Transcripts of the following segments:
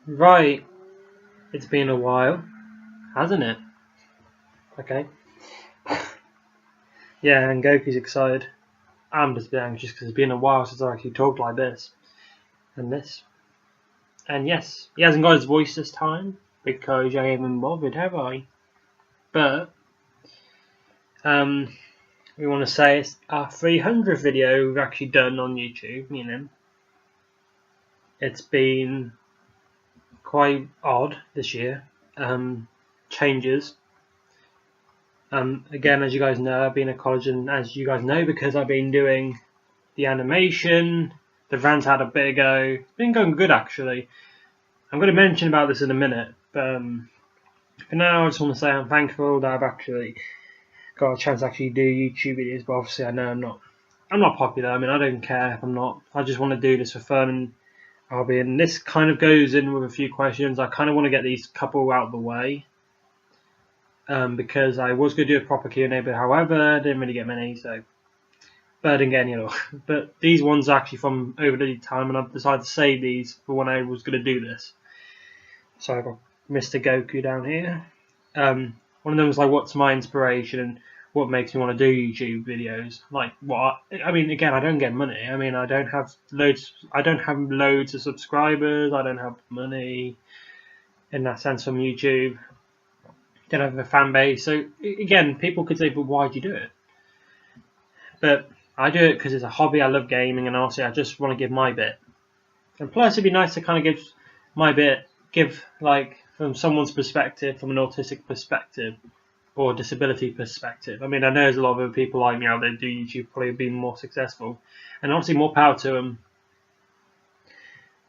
Right, it's been a while, hasn't it? Okay. Yeah, and Goku's excited. I'm just a bit anxious because it's been a while since I actually talked like this. And this. And yes, he hasn't got his voice this time because I haven't bothered, have I? But, we want to say it's our 300th video we've actually done on YouTube, you know. It's been quite odd this year. Changes. Again, as you guys know, I've been at college, and as you guys know, because I've been doing the animation, the rant's had a bit go. It's been going good, actually. I'm going to mention about this in a minute, but for now, I just want to say I'm thankful that I've actually got a chance to actually do YouTube videos. But obviously, I know I'm not popular. I mean, I don't care if I'm not. I just want to do this for fun, and I'll be. And this kind of goes in with a few questions. I kind of want to get these couple out of the way. Because I was going to do a proper Q&A, but however, I didn't really get many, but I didn't get any at all. But these ones are actually from over the time, and I've decided to save these for when I was going to do this. So I've got Mr. Goku down here. One of them was like, what's my inspiration and what makes me want to do YouTube videos? Like, what? I mean, again, I don't get money. I mean, I don't have loads of subscribers. I don't have money in that sense from YouTube. Don't have a fan base. So again, people could say, but why do you do it? But I do it because it's a hobby. I love gaming, and also I just want to give my bit. And plus, it'd be nice to kind of give my bit, like from someone's perspective, from an autistic perspective or disability perspective. I mean, I know there's a lot of other people like me out there who do YouTube, probably being more successful, and obviously more power to them.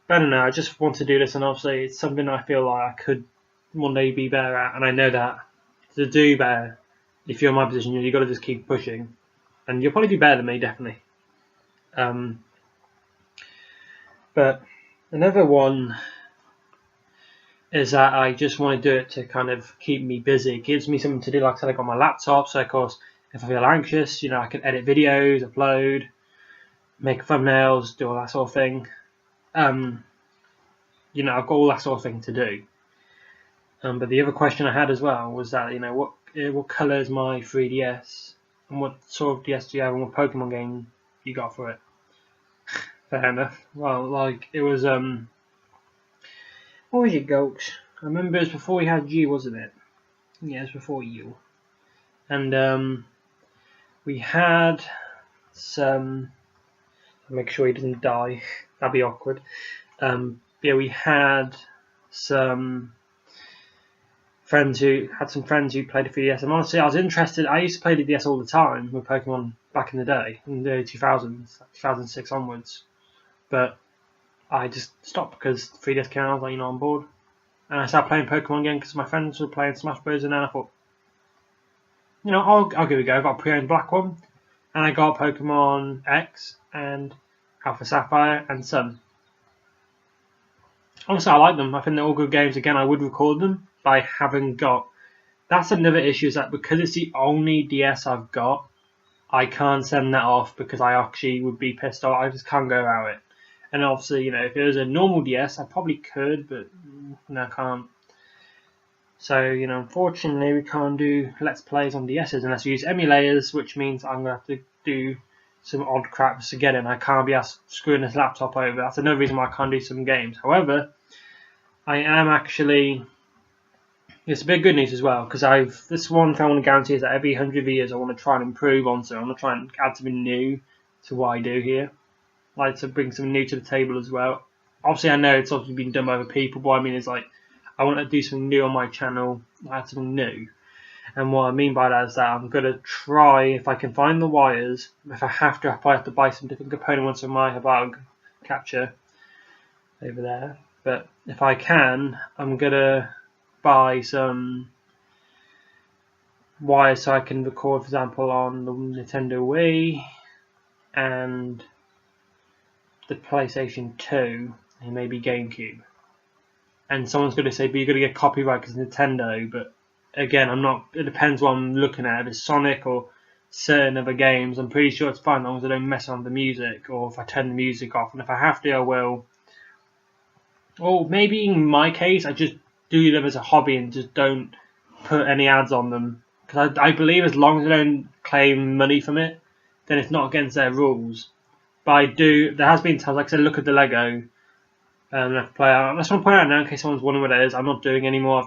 But I don't know. I just want to do this, and obviously it's something I feel like I could one day be better at, and I know that to do better, if you're in my position, you've got to just keep pushing, and you'll probably do better than me, definitely. But another one is that I just want to do it to kind of keep me busy. It gives me something to do. Like I said, I got my laptop, so of course, if I feel anxious, I can edit videos, upload, make thumbnails, do all that sort of thing. I've got all that sort of thing to do. But the other question I had as well was that, what colour is my 3DS, and what sort of DS do you have, and what Pokemon game you got for it? Fair enough. Well, like, it was, what was it, Gulch? I remember it was before we had you, wasn't it? Yeah, it was before you. And, we had some, make sure he doesn't die, that'd be awkward. Yeah, we had some friends who played the 3DS, and honestly, I was interested. I used to play the DS all the time with Pokemon back in the day, in the 2000s, 2006 onwards. But I just stopped because 3DS came out. I was like, I'm bored, and I started playing Pokemon again because my friends were playing Smash Bros. And then I thought, I'll give it a go. I got a pre-owned black one, and I got Pokemon X and Alpha Sapphire and Sun. Honestly, I like them. I think they're all good games. Again, I would record them, but I haven't got. That's another issue, is that because it's the only DS I've got, I can't send that off because I actually would be pissed off. I just can't go about it. And obviously, if it was a normal DS, I probably could, but no, I can't. So, unfortunately, we can't do Let's Plays on DSs unless we use emulators, which means I'm going to have to do some odd crap to get in. I can't be screwing this laptop over. That's another reason why I can't do some games. However, I am actually. It's a bit of good news as well, because this one thing I want to guarantee is that every 100 videos I want to try and improve on, so I want to try and add something new to what I do here. I like to bring something new to the table as well. Obviously, I know it's obviously been done by other people, but I mean it's like I want to do something new on my channel, add something new. And what I mean by that is that I'm going to try, if I can find the wires, if I have to, I have to buy some different component ones from my bug capture over there. But if I can, I'm going to buy some wires so I can record, for example, on the Nintendo Wii and the PlayStation 2 and maybe GameCube. And someone's going to say, but you're going to get copyright because Nintendo. But again, it depends what I'm looking at. If it's Sonic or certain other games, I'm pretty sure it's fine as long as I don't mess on the music, or if I turn the music off. And if I have to, I will. or maybe in my case, I just do them as a hobby and just don't put any ads on them. Because I believe as long as they don't claim money from it, then it's not against their rules. But I do. There has been times, like I said, look at the Lego. Left player. I just want to point out now, in case someone's wondering what it is, I'm not doing anymore.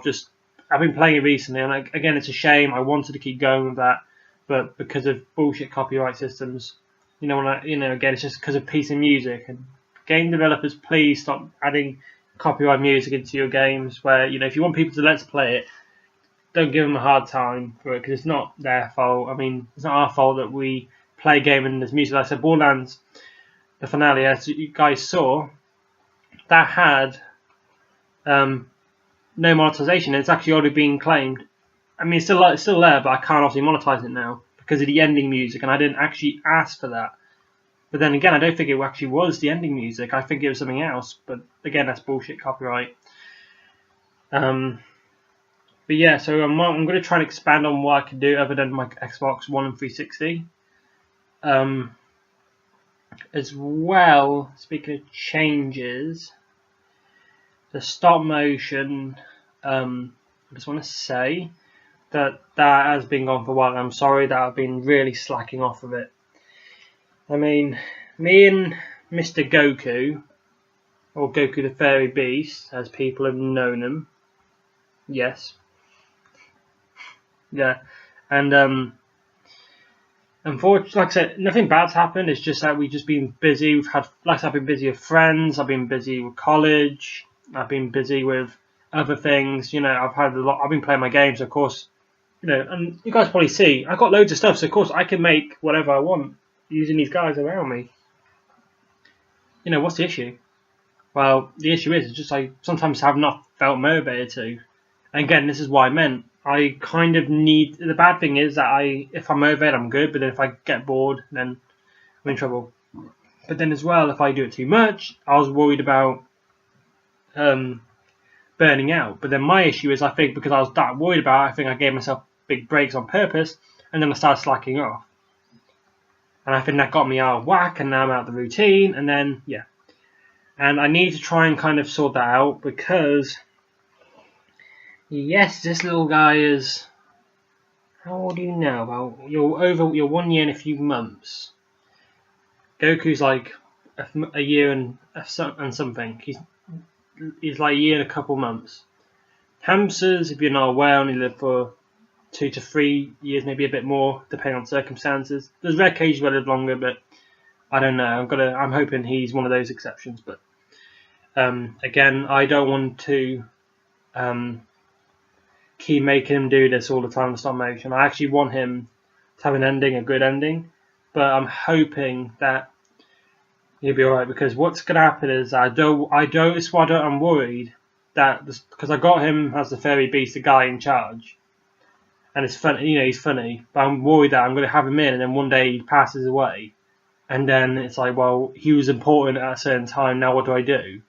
I've been playing it recently, and again, it's a shame. I wanted to keep going with that, but because of bullshit copyright systems, again, it's just because of piece of music. And game developers, please stop adding copyright music into your games. Where if you want people to let's play it, don't give them a hard time for it because it's not their fault. I mean, it's not our fault that we play a game and there's music. Like I said, Borderlands, the finale, as you guys saw, that had no monetization. It's actually already been claimed. I mean, it's still there, but I can't obviously monetize it now because of the ending music, and I didn't actually ask for that. But then again, I don't think it actually was the ending music. I think it was something else. But again, that's bullshit copyright. But yeah, so I'm going to try and expand on what I can do other than my Xbox One and 360. As well, speaking of changes, the stop motion, I just want to say that has been gone for a while. I'm sorry that I've been really slacking off of it. I mean, me and Mr. Goku, or Goku the Fairy Beast, as people have known him, yes, yeah, and unfortunately, like I said, nothing bad's happened. It's just that we've just been busy. I've been busy with friends. I've been busy with college. I've been busy with other things. I've had a lot. I've been playing my games, of course. And you guys probably see I've got loads of stuff. So of course I can make whatever I want using these guys around me. What's the issue? Well, the issue is just I sometimes have not felt motivated to. And again, this is what I meant. I kind of need. The bad thing is that if I'm motivated, I'm good. But then if I get bored, then I'm in trouble. But then as well, if I do it too much, I was worried about burning out. But then my issue is, I think because I was that worried about it, I think I gave myself big breaks on purpose, and then I started slacking off. And I think that got me out of whack, and now I'm out of the routine, and then, yeah. And I need to try and kind of sort that out, because, yes, this little guy is, how old are you now? Well, you're 1 year and a few months. Goku's like a year and something. He's like a year and a couple months. Hamsters, if you're not aware, only live for 2 to 3 years, maybe a bit more, depending on circumstances. There's rare cases where they live longer, but I don't know. I'm hoping he's one of those exceptions. But again, I don't want to keep making him do this all the time in stop motion. I actually want him to have an ending, a good ending. But I'm hoping that he'll be alright, because what's going to happen is I'm worried that because I got him as the fairy beast, the guy in charge. And it's funny, he's funny, but I'm worried that I'm going to have him in, and then one day he passes away, and then it's like, well, he was important at a certain time. Now what do I do?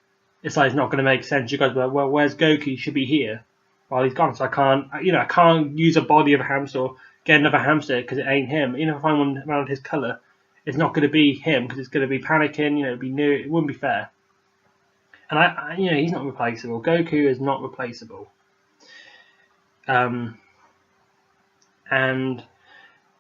It's like it's not going to make sense. You guys are like, well, where's Goku? He should be here. Well, he's gone, so I can't use a body of a hamster or get another hamster because it ain't him. If I find one around his colour, it's not going to be him because it's going to be panicking. It'd be new. It wouldn't be fair. And he's not replaceable. Goku is not replaceable. And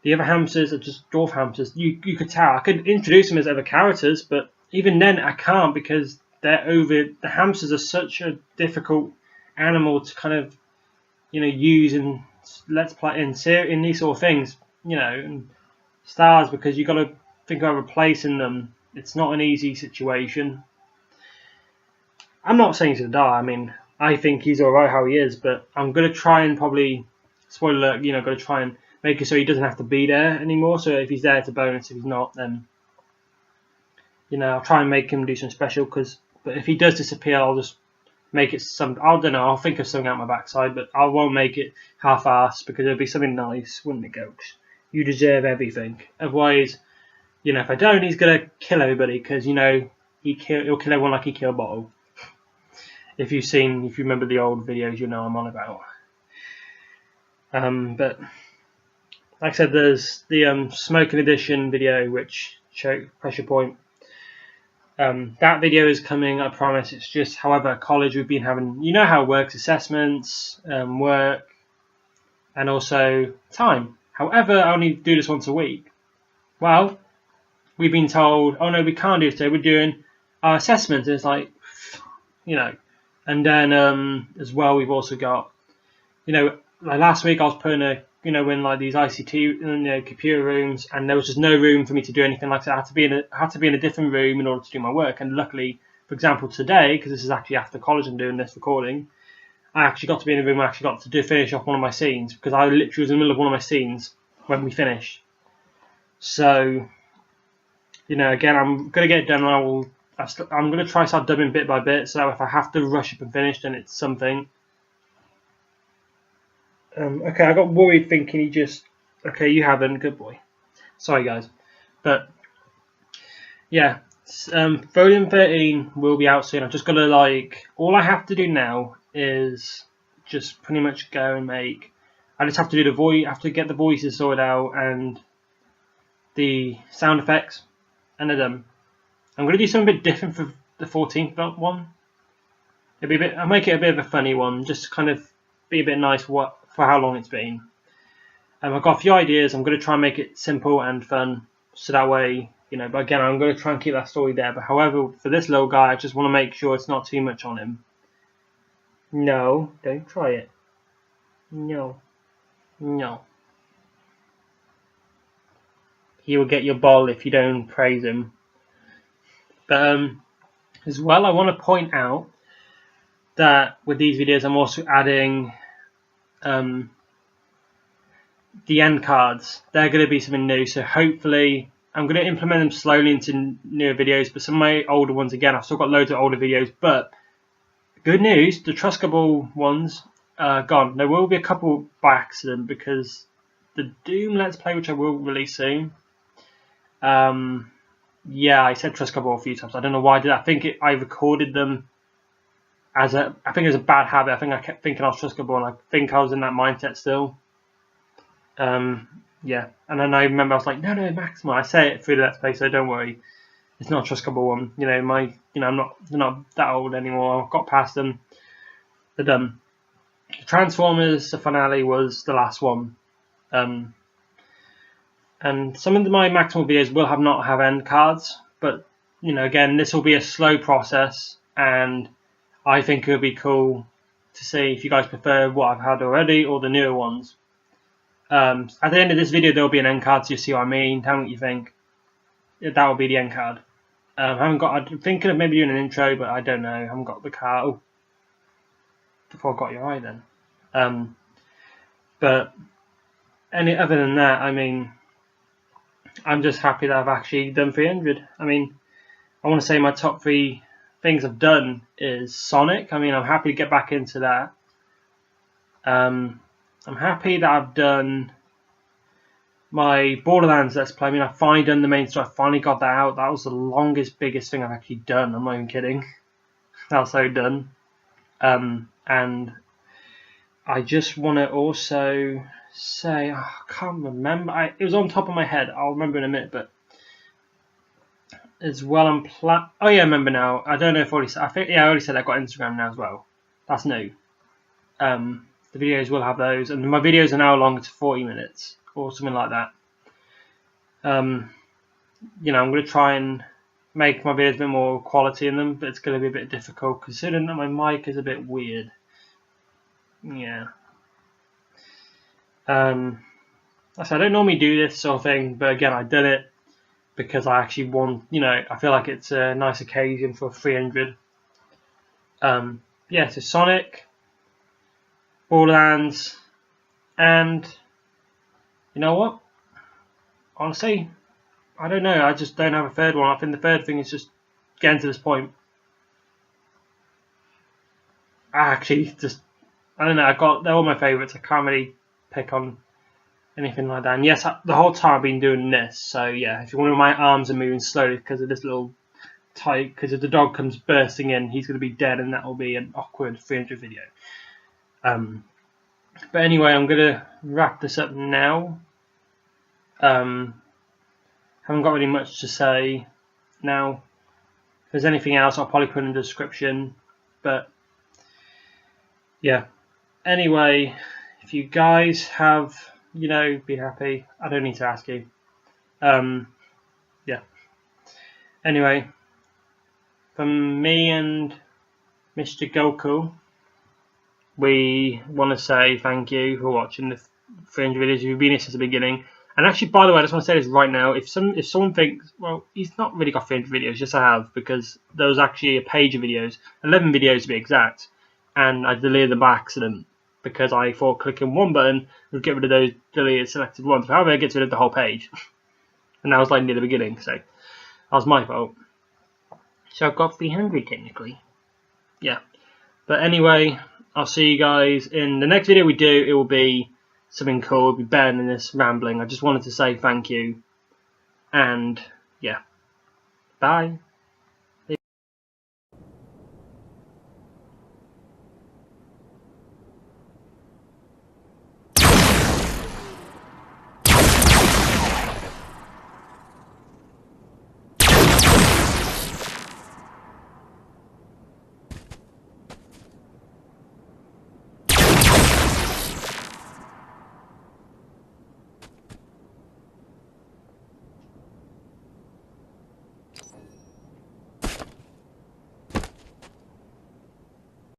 the other hamsters are just dwarf hamsters. You could tell. I could introduce them as other characters, but even then I can't, because the hamsters are such a difficult animal to kind of use in let's play in these sort of things, and stars, because you got to think of replacing them. It's not an easy situation. I'm not saying he's gonna die. I mean, I think he's alright how he is, but I'm gonna try and probably, spoiler alert, got to try and make it so he doesn't have to be there anymore. So if he's there, it's a bonus. If he's not, then I'll try and make him do something special. But if he does disappear, I'll just make it I don't know. I'll think of something out my backside, but I won't make it half-assed, because it'll be something nice, wouldn't it, Goats? You deserve everything. Otherwise, if I don't, he's gonna kill everybody, because he'll kill everyone like he killed Bottle. If you remember the old videos, I'm on about. But like I said, there's the Smoking Edition video, which showed Pressure Point. That video is coming, I promise. It's just, however, at college we've been having, you know how it works, assessments, work, and also time. However, I only do this once a week. Well, we've been told, oh no, we can't do it today, we're doing our assessments. And it's like, you know, and then as well, we've also got, you know, like last week I was putting a, you know, in like these ICT, computer rooms, and there was just no room for me to do anything like that. I had to be in a different room in order to do my work. And luckily, for example, today, because this is actually after college I'm doing this recording, I actually got to be in a room where I actually got to finish off one of my scenes, because I literally was in the middle of one of my scenes when we finished. So, you know, again, I'm gonna get it done. I'm gonna try start dubbing bit by bit, so if I have to rush up and finish, then it's something. Okay, I got worried thinking he just... Okay, you haven't. Good boy. Sorry, guys. But, yeah. Volume 13 will be out soon. I've just got to, like... All I have to do now is just pretty much go and make... I just have to do the voice... I have to get the voices sorted out and the sound effects. And they're done. I'm going to do something a bit different for the 14th one. I'll make it a bit of a funny one. Just kind of be a bit nice for how long it's been. I've got a few ideas. I'm going to try and make it simple and fun, so that way, you know. But again, I'm going to try and keep that story there. But however, for this little guy, I just want to make sure it's not too much on him. No, don't try it. No, no. He will get your ball if you don't praise him. But as well, I want to point out that with these videos, I'm also adding the end cards. They're going to be something new, so hopefully I'm going to implement them slowly into newer videos. But some of my older ones, again, I've still got loads of older videos. But good news, the Trustable ones are gone. There will be a couple by accident, because the Doom Let's Play, which I will release soon. Yeah, I said Trustable a few times. I don't know why I did that. I recorded them as I think it was a bad habit. I think I kept thinking I was Trustable, and I think I was in that mindset still. Yeah, and then I remember I was like, no, Maximal. I say it through the Let's Play, so don't worry. It's not a Trustable one. You know, I'm not that old anymore. I've got past them. They're done. The Transformers, the finale, was the last one. And some of my Maximal videos will not have end cards, but you know, again, this will be a slow process, and I think it would be cool to see if you guys prefer what I've had already or the newer ones. At the end of this video, there will be an end card, so you see what I mean. Tell me what you think. That will be the end card. I'm thinking of maybe doing an intro, but I don't know. I haven't got the card. Oh, before I got your eye then. But other than that, I mean, I'm just happy that I've actually done 300. I mean, I want to say my top 3 things I've done is Sonic. I mean, I'm happy to get back into that. I'm happy that I've done my Borderlands Let's Play. I mean, I've finally done the main story. I finally got that out. That was the longest, biggest thing I've actually done. I'm not even kidding. That's so done. And I just want to also say, I can't remember. It was on top of my head. I'll remember in a minute. But as well, oh yeah, I remember now. I don't know if I already said. I already said I've got Instagram now as well. That's new. The videos will have those, and my videos are now longer to 40 minutes or something like that. You know, I'm going to try and make my videos a bit more quality in them, but it's going to be a bit difficult considering that my mic is a bit weird. Yeah. I don't normally do this sort of thing, but again, I did it because I actually want, you know, I feel like it's a nice occasion for 300. Yeah, so Sonic, Borderlands, and you know what? Honestly, I don't know. I just don't have a third one. I think the third thing is just getting to this point. I don't know. They're all my favourites. I can't really pick on anything like that. And yes, the whole time I've been doing this. So yeah, if you wonder, my arms are moving slowly because of this little tight. Because if the dog comes bursting in, he's going to be dead, and that will be an awkward 300 video. But anyway, I'm going to wrap this up now. Haven't got really much to say now. there's anything else, I'll probably put in the description. But yeah. Anyway, if you guys have, be happy. I don't need to ask you. Yeah. Anyway, from me and Mr. Goku, we want to say thank you for watching the 300 videos. If you've been here since the beginning. And actually, by the way, I just want to say this right now. If someone thinks, well, he's not really got 300 videos, yes I have, because there was actually a page of videos, 11 videos to be exact, and I deleted them by accident because I thought clicking one button would get rid of those deleted selected ones. However, it gets rid of the whole page. And that was like near the beginning, so that was my fault. So I've got 300 technically. Yeah. But anyway, I'll see you guys in the next video we do. It will be something cool. It'll be better than this rambling. I just wanted to say thank you. And yeah. Bye.